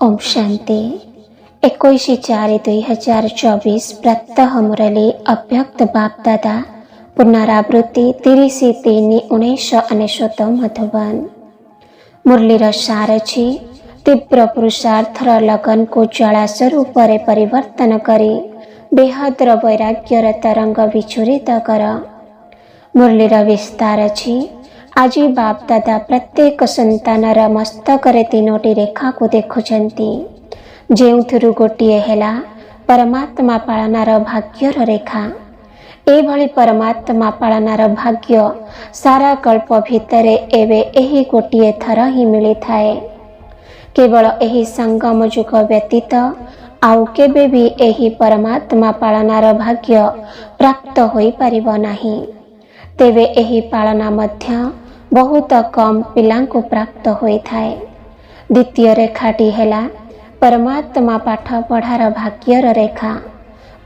ओम शांति 21/4/2024 प्रातः मुरली अभ्यक्त बापदादा पुनरावृत्ति 30/3/1999 मधुबन। मुरलीर सार छी तीव्र पुरुषार्थर लगन को ज्वाला स्वरूपरे परिवर्तन करी बेहदर वैराग्यर तरंग विचूरित कर। मुरलीर विस्तार छी आजी बापदादा प्रत्येक संतानर मस्तकरे तीनोटी रेखा को देखुछंती, जेउथुरु गोटिए हेला परमात्मा पालनार भाग्यर रेखा। एभली परमात्मा पालनार भाग्य सारा कल्प भितरे एवे एही गोटिए थर ही मिली थाए। केवल एही संगम जुग व्यतीत आउ केबे भी एही परमात्मा पालनार भाग्य प्राप्त होई परिबो नाही। तेवे एही पालना मध्य बहुत कम पिलांको प्राप्त होई थाए। द्वितीय रेखाटी हेला परमात्मा पाठ पढ़ार भाग्यर रेखा।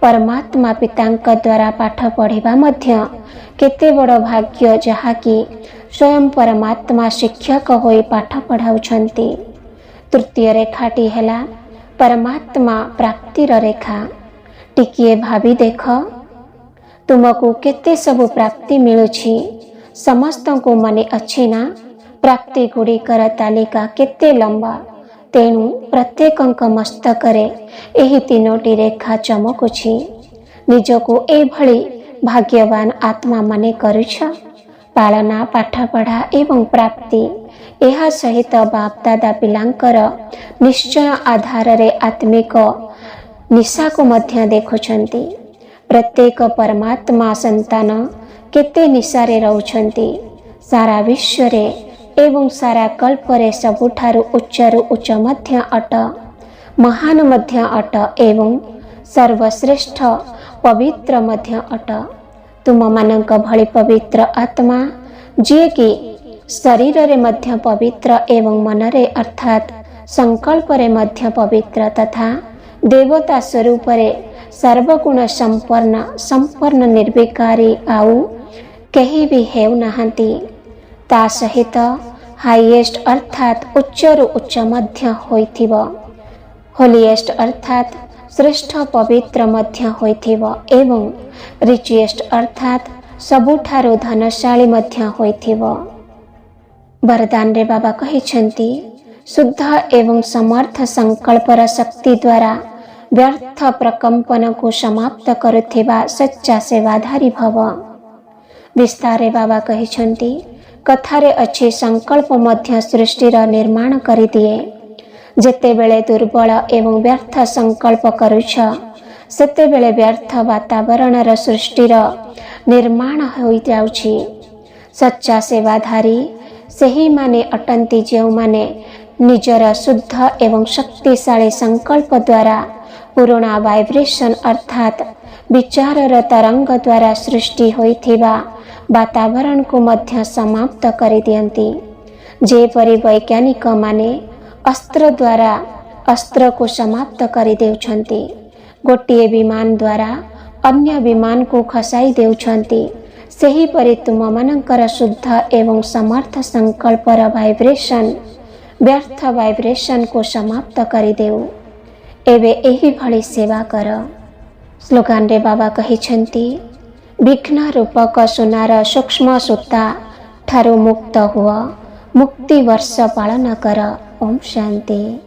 परमात्मा पितांक द्वारा पाठ पढ़िबा मध्य केते बड़ भाग्य, जहाकी स्वयं परमात्मा शिक्षक होई पाठ पढ़ाउछंती। तृतीय रेखाटी हेला परमात्मा प्राप्तिर रेखा। टिकिए भाभी देख, तुमको केते सबु प्राप्ति मिलुछि। समस्त को मने अच्छी ना प्राप्ति गुड़िकर तालिका केते लंबा। तेणु प्रत्येक मस्तकरे एही तीनोटी रेखा चमकुछि। निजको एभली भाग्यवान आत्मा मने करुछ। पालना, पाठपढ़ा एवं प्राप्ति एहा सहित बापदादा पिलांकर निश्चय आधार रे आत्मिक निशा को मध्य देखुछंती। प्रत्येक परमात्मा संतान केते निशारे रहउछंती। सारा विश्वरे एवं सारा कल्परे सबुठारु उच्चरु उच्च मध्य अट, महान मध्य अट एवं सर्वश्रेष्ठ पवित्र मध्य अट। तुम मानक भली पवित्र आत्मा जे कि शरीर रे मध्य पवित्र एवं मनरे अर्थात संकल्प रे मध्य पवित्र तथा देवता स्वरूप रे सर्वगुण संपन्न निर्विकारी आउ कहीं भी हेउ नहांती। ता सहित हाईएस्ट अर्थात उच्चरु उच्च मध्य होइथिब, होलीएस्ट अर्थात श्रेष्ठ पवित्र मध्य होइथिब एवं रिचेस्ट अर्थात सबुठारु धनशाली मध्य होइथिब। वरदान रे बाबा कहिछंती, शुद्ध एवं समर्थ संकल्पर शक्ति द्वारा व्यर्थ प्रकंपन को समाप्त करुथिबा सच्चा सेवाधारी भव। विस्तारे बाबा कहिछंती, कथारे अच्छे संकल्प मध्य सृष्टिर निर्माण करि दिए। जेतेबेले दुर्बल एवं व्यर्थ संकल्प करुछ, सेतेबेले व्यर्थ वातावरणर सृष्टिर निर्माण होई जाउछि। सच्चा सेवाधारी सेही माने अटंती जेउ माने निजर शुद्ध एवं शक्तिशाली संकल्प द्वारा पुराना वाइब्रेशन अर्थात विचारर तरंग द्वारा सृष्टि होइथिबा वातावरण को मध्य समाप्त करि दियंती। जेपरि वैज्ञानिक माने अस्त्र द्वारा अस्त्र को समाप्त करि देउछंती, गोटिए विमान द्वारा अन्य विमान को खसाई देउछंती, सेही परि तुम मानकर शुद्ध एवं समर्थ संकल्पर वाइब्रेशन व्यर्थ वाइब्रेशन को समाप्त करि देउ। एवे एही भली सेवा कर। स्लोगान रे बाबा कहिछंती, विघ्न रूपक सुनार सूक्ष्म सूता ठारू मुक्त हुआ, मुक्ति वर्ष पालन कर। ओम शांति।